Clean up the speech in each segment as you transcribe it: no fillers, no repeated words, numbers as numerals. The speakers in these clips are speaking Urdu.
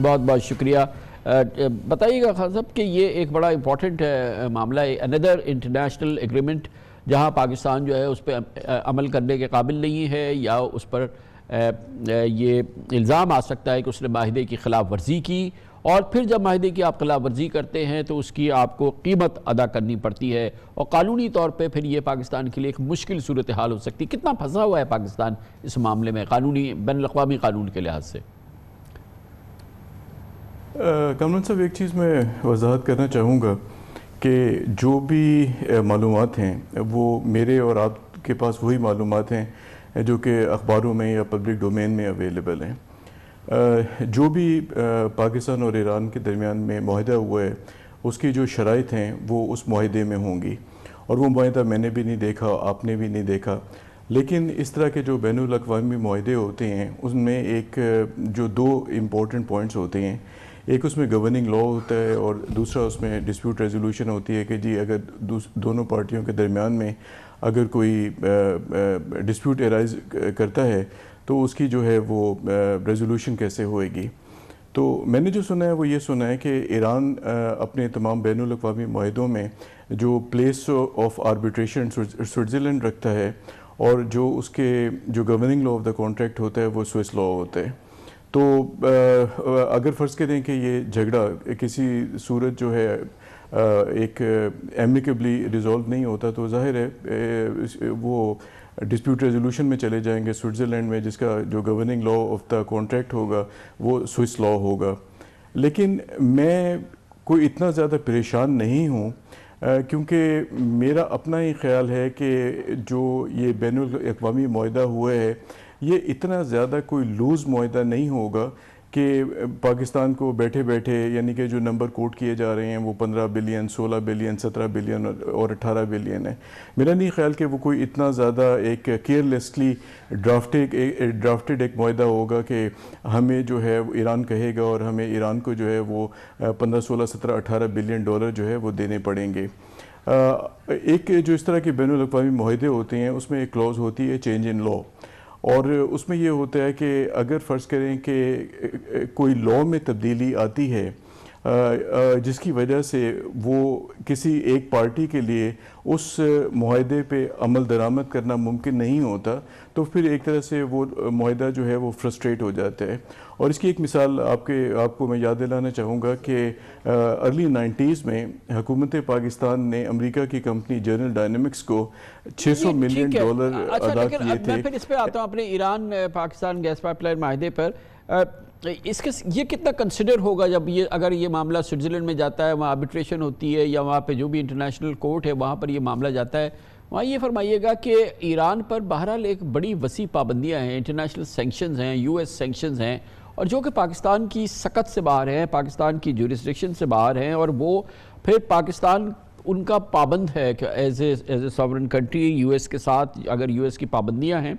بہت بہت شکریہ۔ بتائیے گا خان صاحب کہ یہ ایک بڑا امپورٹنٹ معاملہ ہے، اندر انٹرنیشنل ایگریمنٹ جہاں پاکستان جو ہے اس پہ عمل کرنے کے قابل نہیں ہے، یا اس پر یہ الزام آ سکتا ہے کہ اس نے معاہدے کی خلاف ورزی کی، اور پھر جب معاہدے کی آپ خلاف ورزی کرتے ہیں تو اس کی آپ کو قیمت ادا کرنی پڑتی ہے، اور قانونی طور پہ پھر یہ پاکستان کے لیے ایک مشکل صورتحال ہو سکتی ہے۔ کتنا پھنسا ہوا ہے پاکستان اس معاملے میں قانونی بین الاقوامی قانون کے لحاظ سے؟ کامران صاحب، ایک چیز میں وضاحت کرنا چاہوں گا کہ جو بھی معلومات ہیں وہ میرے اور آپ کے پاس وہی معلومات ہیں جو کہ اخباروں میں یا پبلک ڈومین میں اویلیبل ہیں۔ جو بھی پاکستان اور ایران کے درمیان میں معاہدہ ہوا ہے اس کی جو شرائط ہیں وہ اس معاہدے میں ہوں گی، اور وہ معاہدہ میں نے بھی نہیں دیکھا، آپ نے بھی نہیں دیکھا، لیکن اس طرح کے جو بین الاقوامی معاہدے ہوتے ہیں اس میں ایک جو دو امپورٹنٹ پوائنٹس ہوتے ہیں، ایک اس میں گورننگ لا ہوتا ہے اور دوسرا اس میں ڈسپیوٹ ریزولوشن ہوتی ہے کہ جی اگر دونوں پارٹیوں کے درمیان میں اگر کوئی ڈسپیوٹ ارائز کرتا ہے تو اس کی جو ہے وہ ریزولوشن کیسے ہوئے گی۔ تو میں نے جو سنا ہے وہ یہ سنا ہے کہ ایران اپنے تمام بین الاقوامی معاہدوں میں جو پلیس آف آربیٹریشن سوئٹزرلینڈ رکھتا ہے، اور جو اس کے جو governing law of the contract ہوتا ہے وہ سوئس لا ہوتا ہے۔ تو اگر فرض کریں کہ یہ جھگڑا کسی صورت جو ہے ایک ایمیکیبلی ریزالو نہیں ہوتا تو ظاہر ہے وہ ڈسپیوٹ ریزولوشن میں چلے جائیں گے سوئٹزرلینڈ میں، جس کا جو governing law of the contract ہوگا وہ سوئس لا ہوگا۔ لیکن میں کوئی اتنا زیادہ پریشان نہیں ہوں، کیونکہ میرا اپنا ہی خیال ہے کہ جو یہ بین الاقوامی معاہدہ ہوا ہے یہ اتنا زیادہ کوئی لوز معاہدہ نہیں ہوگا کہ پاکستان کو بیٹھے بیٹھے، یعنی کہ جو نمبر کوٹ کیے جا رہے ہیں وہ 15 بلین، 16 بلین، 17 بلین اور 18 بلین ہے۔ میرا نہیں خیال کہ وہ کوئی اتنا زیادہ ایک کیئرلیسلی ڈرافٹڈ ایک معاہدہ ہوگا کہ ہمیں جو ہے ایران کہے گا اور ہمیں ایران کو جو ہے وہ 15، 16، 17، 18 بلین ڈالر جو ہے وہ دینے پڑیں گے۔ ایک جو اس طرح کے بین الاقوامی معاہدے ہوتے ہیں اس میں ایک کلوز ہوتی ہے چینج ان لا، اور اس میں یہ ہوتا ہے کہ اگر فرض کریں کہ کوئی لا میں تبدیلی آتی ہے جس کی وجہ سے وہ کسی ایک پارٹی کے لیے اس معاہدے پہ عمل درآمد کرنا ممکن نہیں ہوتا، تو پھر ایک طرح سے وہ معاہدہ جو ہے وہ فرسٹریٹ ہو جاتا ہے۔ اور اس کی ایک مثال آپ کو میں یاد دلانا چاہوں گا کہ ارلی 90s میں حکومت پاکستان نے امریکہ کی کمپنی جنرل ڈائنامکس کو $600 ملین ادا کیے تھے۔ میں پھر اس پہ آتا ہوں اپنے Iran Pakistan gas pipeline معاہدے پر۔ یہ کتنا کنسیڈر ہوگا جب اگر یہ معاملہ سوئٹزرلینڈ میں جاتا ہے، وہاں آربیٹریشن ہوتی ہے یا وہاں پہ جو بھی انٹرنیشنل کورٹ ہے وہاں پر یہ معاملہ جاتا ہے، وہاں یہ فرمائیے گا کہ ایران پر بہرحال ایک بڑی وسیع پابندیاں ہیں، انٹرنیشنل سینکشنز ہیں، یو ایس سینکشنز ہیں، اور جو کہ پاکستان کی سکت سے باہر ہیں، پاکستان کی جورسڈکشن سے باہر ہیں، اور وہ پھر پاکستان ان کا پابند ہے کہ as a sovereign country U S کے ساتھ اگر یو ایس کی پابندیاں ہیں،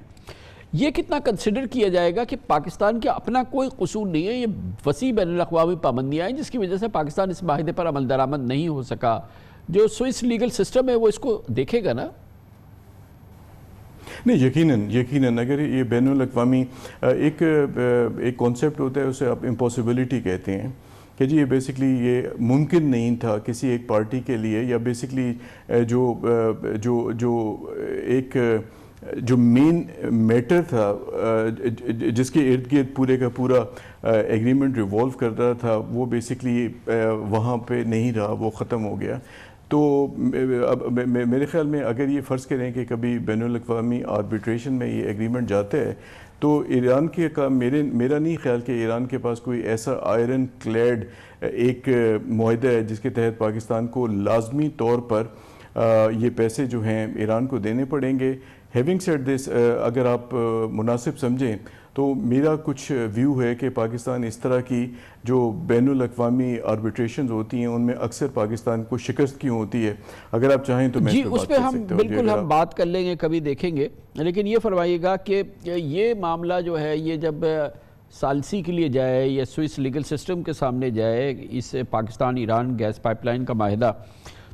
یہ کتنا کنسیڈر کیا جائے گا کہ پاکستان کا اپنا کوئی قصور نہیں ہے، یہ وسیع بین الاقوامی پابندیاں ہیں جس کی وجہ سے پاکستان اس معاہدے پر عمل درآمد نہیں ہو سکا؟ جو سوئس لیگل سسٹم ہے وہ اس کو دیکھے گا نا؟ نہیں، یقیناً اگر یہ بین الاقوامی ایک کانسیپٹ ہوتا ہے اسے آپ امپاسبلٹی کہتے ہیں کہ جی یہ بیسکلی یہ ممکن نہیں تھا کسی ایک پارٹی کے لیے، یا بیسکلی جو مین میٹر تھا جس کے ارد گرد پورے کا پورا ایگریمنٹ ریوالو کر رہا تھا وہ بیسکلی وہاں پہ نہیں رہا، وہ ختم ہو گیا۔ تو میرے خیال میں اگر یہ فرض کریں کہ کبھی بین الاقوامی آربیٹریشن میں یہ ایگریمنٹ جاتا ہے تو ایران کے میرا نہیں خیال کہ ایران کے پاس کوئی ایسا آئرن کلیڈ ایک معاہدہ ہے جس کے تحت پاکستان کو لازمی طور پر یہ پیسے جو ہیں ایران کو دینے پڑیں گے۔ ہیونگ سیڈ دس، اگر آپ مناسب سمجھیں تو میرا کچھ ویو ہے کہ پاکستان اس طرح کی جو بین الاقوامی آربیٹریشنز ہوتی ہیں ان میں اکثر پاکستان کو شکست کیوں ہوتی ہے، اگر آپ چاہیں تو میں اس پہ ہم بالکل ہم بات کر لیں گے، کبھی دیکھیں گے، لیکن یہ فرمائیے گا کہ یہ معاملہ جو ہے یہ جب ثالثی کے لیے جائے یا سوئس لیگل سسٹم کے سامنے جائے اس Pakistan Iran gas pipeline کا معاہدہ،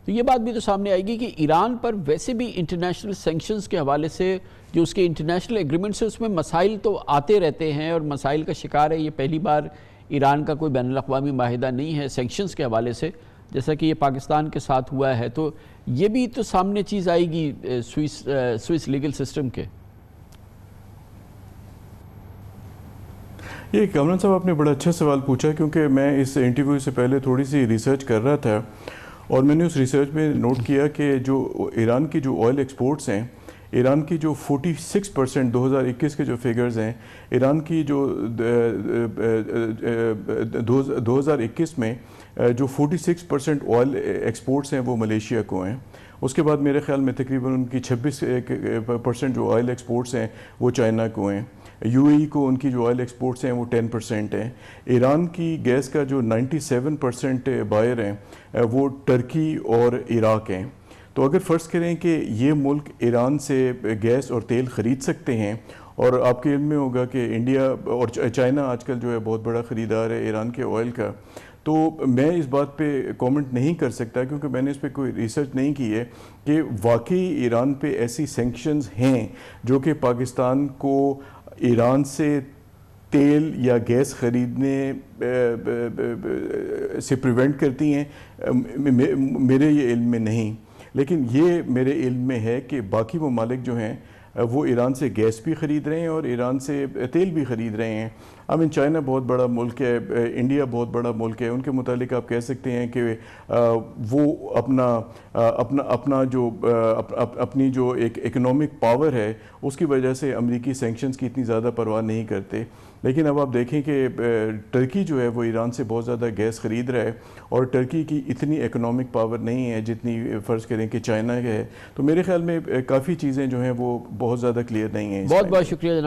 تو یہ بات بھی تو سامنے آئے گی کہ ایران پر ویسے بھی انٹرنیشنل سینکشنز کے حوالے سے جو اس کے انٹرنیشنل ایگریمنٹس ہیں اس میں مسائل تو آتے رہتے ہیں اور مسائل کا شکار ہے۔ یہ پہلی بار ایران کا کوئی بین الاقوامی معاہدہ نہیں ہے سینکشنز کے حوالے سے، جیسا کہ یہ پاکستان کے ساتھ ہوا ہے، تو یہ بھی تو سامنے چیز آئے گی سوئس لیگل سسٹم کے۔ یہ کامران صاحب آپ نے بڑا اچھا سوال پوچھا، کیونکہ میں اس انٹرویو سے پہلے تھوڑی سی ریسرچ کر رہا تھا، اور میں نے اس ریسرچ میں نوٹ کیا کہ جو ایران کی جو آئل ایکسپورٹس ہیں، ایران کی جو 46% 2021 کے جو فگرز ہیں، ایران کی جو 2021 میں جو 46% آئل ایکسپورٹس ہیں وہ ملیشیا کو ہیں۔ اس کے بعد میرے خیال میں تقریباً ان کی 26% جو آئل ایکسپورٹس ہیں وہ چائنا کو ہیں۔ یو اے ای کو ان کی جو آئل ایکسپورٹس ہیں وہ 10% ہیں۔ ایران کی گیس کا جو 97% بائر ہیں وہ ٹرکی اور عراق ہیں۔ تو اگر فرض کریں کہ یہ ملک ایران سے گیس اور تیل خرید سکتے ہیں، اور آپ کے علم میں ہوگا کہ انڈیا اور چائنا آج کل جو ہے بہت بڑا خریدار ہے ایران کے آئل کا، تو میں اس بات پہ کومنٹ نہیں کر سکتا کیونکہ میں نے اس پہ کوئی ریسرچ نہیں کی ہے کہ واقعی ایران پہ ایسی سینکشنز ہیں جو کہ پاکستان کو ایران سے تیل یا گیس خریدنے سے پریونٹ کرتی ہیں۔ میرے یہ علم میں نہیں، لیکن یہ میرے علم میں ہے کہ باقی ممالک جو ہیں وہ ایران سے گیس بھی خرید رہے ہیں اور ایران سے تیل بھی خرید رہے ہیں۔ چائنا بہت بڑا ملک ہے، انڈیا بہت بڑا ملک ہے، ان کے متعلق آپ کہہ سکتے ہیں کہ وہ اپنی جو ایک اکنامک پاور ہے اس کی وجہ سے امریکی سینکشنز کی اتنی زیادہ پرواہ نہیں کرتے۔ لیکن اب آپ دیکھیں کہ ٹرکی جو ہے وہ ایران سے بہت زیادہ گیس خرید رہا ہے، اور ٹرکی کی اتنی اکنامک پاور نہیں ہے جتنی فرض کریں کہ چائنا ہے۔ تو میرے خیال میں کافی چیزیں جو ہیں وہ بہت زیادہ کلیئر نہیں ہیں۔ بہت بہت شکریہ جناب۔